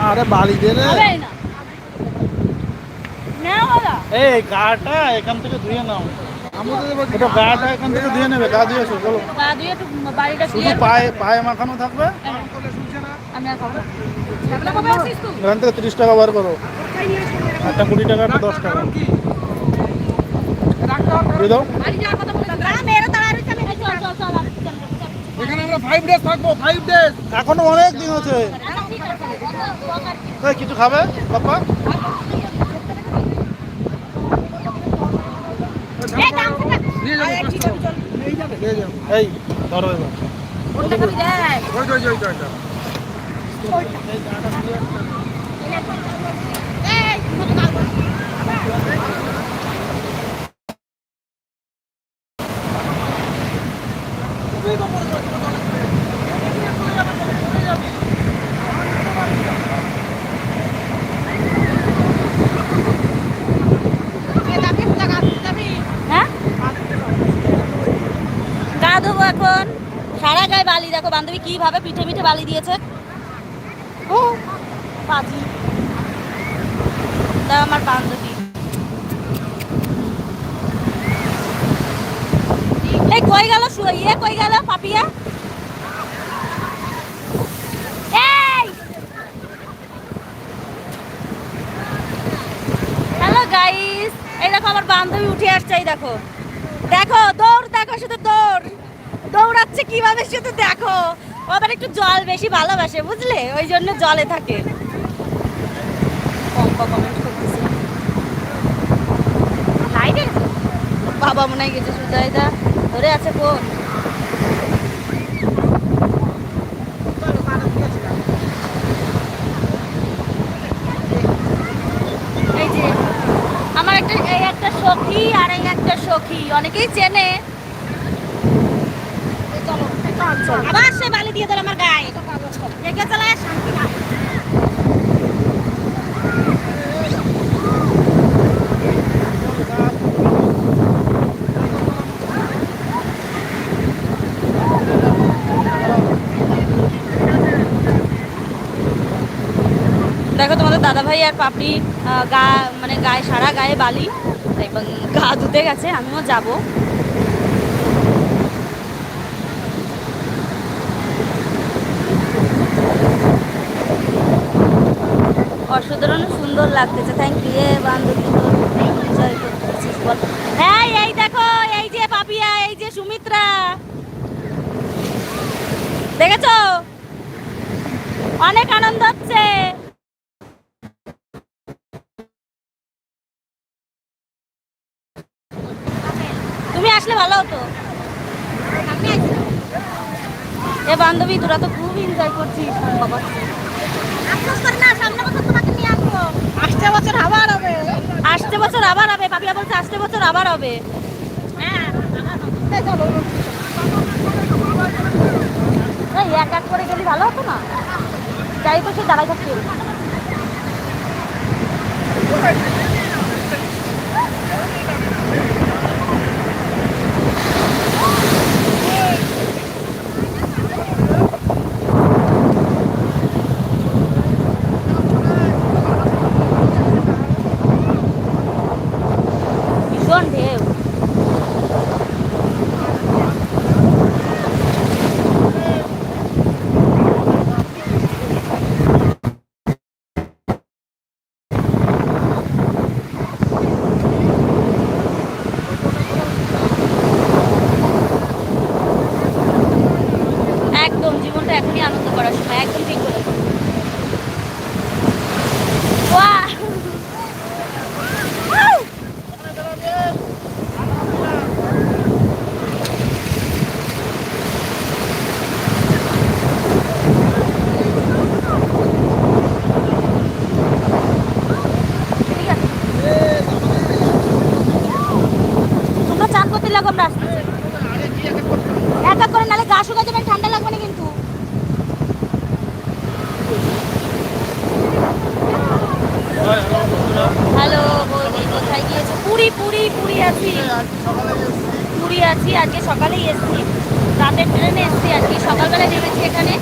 আরে বালি দে রে। এই গাটা এখান থেকে ধুয়ে নাও। এটা গাটা এখান থেকে ধুয়ে নেবে, গা ধুয়ে চলো। শুধু পায়ে মাখানো থাকবে। এখান থেকে 30 টাকা বার করো। একটা 20 টাকা, একটা 10 টাকা দিয়ে দাও। এখনো অনেক দিন আছে। কিছু খাবে বাপ্পা? এই ধরো এবার। এখন সারা গায়ে বালি, দেখো বান্ধবী কিভাবে পিঠে পিঠে বালি দিয়েছে। ও পাজি তা আমার বান্ধবী। এই কই গেল শুয়ে, কই গেল পাপিয়া? হ্যালো গাইস, এই দেখো আমার বান্ধবী উঠে আসছে। এই দেখো দেখো দৌড়, দেখো শুধু দৌড়, দৌড়াচ্ছে কিভাবে শুধু দেখো। ও আবার একটু জল বেশি ভালোবাসে বুঝলে, ওই জন্য জলে থাকে। বাবা মনে হয় গেছে, সুজাইদা ধরে আছে ফোন। এই যে আমার একটা সখী আর এই একটা সখী, অনেকেই চেনে। আবার সে বালি দিয়ে দিল আমার গায়ে। দেখে চালায় শান্তি নাই। দেখো তোমাদের দাদা ভাই আর পাপড়ি গা মানে গায়ে সারা গায়ে বালি, এবং গা ধুতে গেছে, আমিও যাব। অসাধারণ সুন্দর লাগতেছে। Thank you. বান্ধবী এনজয় করতেছিস বল? হ্যাঁ এই দেখো, এই যে পাপিয়া, এই যে সুমিত্রা, দেখেছো অনেক আনন্দ হচ্ছে। তুমি আসলে ভালো হতো। এ বান্ধবী তোরা তো খুব এনজয় করছিস। বাবা আসতে বছর আবার হবে, আসতে বছর আবার হবে। পাপিয়া বলছে আসতে বছর আবার হবে। এক এক করে গেলে ভালো হতো না? যাই তো সে দাঁড়াই থাকছে। ভীষণ ঢেউ। একদম জীবনটা এখনই আনন্দ করার সময়, একদম ঠিক বলেছ। তোমরা চান করতে লাগো, আমরা আসতেছি। এক এক করে, নাহলে গা শুকা যাবে, ঠান্ডা লাগবে না কিন্তু। হ্যালো বৌদি, কোথায় গিয়েছো? পুরী পুরী পুরী আছি, পুরী আছি। আজকে সকালেই এসছি, রাতের ট্রেনে এসছি, আজকে সকালবেলা নেমেছি এখানে।